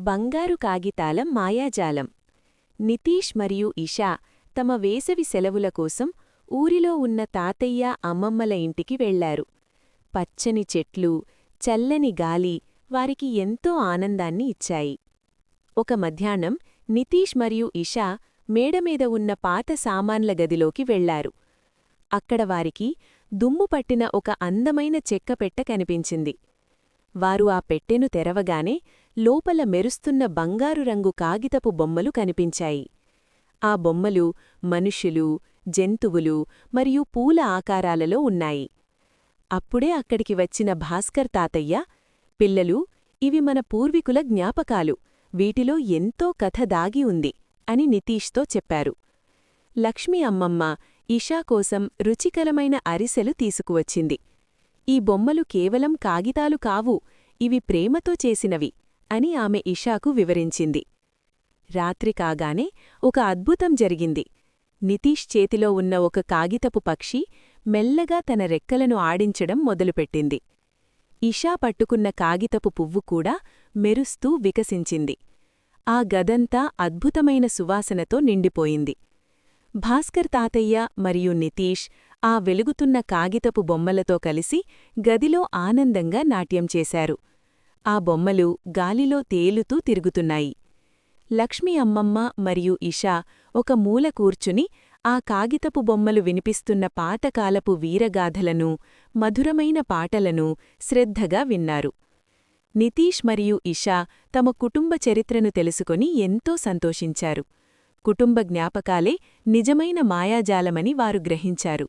బంగారు కాగితాల మాయాజాలం. నితీష్ మరియు ఇషా తమ వేసవి సెలవుల కోసం ఊరిలో ఉన్న తాతయ్య అమ్మమ్మల ఇంటికి వెళ్లారు. పచ్చని చెట్లు, చల్లని గాలి వారికి ఎంతో ఆనందాన్ని ఇచ్చాయి. ఒక మధ్యాహ్నం నితీష్ మరియు ఇషా మేడమీద ఉన్న పాత సామాన్ల గదిలోకి వెళ్లారు. అక్కడ వారికి దుమ్ము పట్టిన ఒక అందమైన చెక్కపెట్ట కనిపించింది. వారు ఆ పెట్టెను తెరవగానే లోపల మెరుస్తున్న బంగారు రంగు కాగితపు బొమ్మలు కనిపించాయి. ఆ బొమ్మలు మనుషులు, జంతువులు మరియు పూల ఆకారాలలో ఉన్నాయి. అప్పుడే అక్కడికి వచ్చిన భాస్కర్ తాతయ్య, పిల్లలూ, ఇవి మన పూర్వీకుల జ్ఞాపకాలు, వీటిలో ఎంతో కథ దాగి ఉంది అని నితీష్తో చెప్పారు. లక్ష్మి అమ్మమ్మ ఇషా కోసం రుచికరమైన అరిసెలు తీసుకువచ్చింది. ఈ బొమ్మలు కేవలం కాగితాలు కావు, ఇవి ప్రేమతో చేసినవి అని ఆమె ఇషాకు వివరించింది. రాత్రి కాగానే ఒక అద్భుతం జరిగింది. నితీష్ చేతిలో ఉన్న ఒక కాగితపు పక్షి మెల్లగా తన రెక్కలను ఆడించడం మొదలుపెట్టింది. ఇషా పట్టుకున్న కాగితపు పువ్వు కూడా మెరుస్తూ వికసించింది. ఆ గదంతా అద్భుతమైన సువాసనతో నిండిపోయింది. భాస్కర్ తాతయ్య మరియు నితీష్ ఆ వెలుగుతున్న కాగితపు బొమ్మలతో కలిసి గదిలో ఆనందంగా నాట్యం చేశారు. ఆ బొమ్మలు గాలిలో తేలుతూ తిరుగుతున్నాయి. లక్ష్మి అమ్మమ్మ మరియు ఇషా ఒక మూల కూర్చుని ఆ కాగితపు బొమ్మలు వినిపిస్తున్న పాతకాలపు వీరగాథలను, మధురమైన పాటలను శ్రద్ధగా విన్నారు. నితీష్ మరియు ఇషా తమ కుటుంబ చరిత్రను తెలుసుకొని ఎంతో సంతోషించారు. కుటుంబ జ్ఞాపకాలే నిజమైన మాయాజాలమని వారు గ్రహించారు.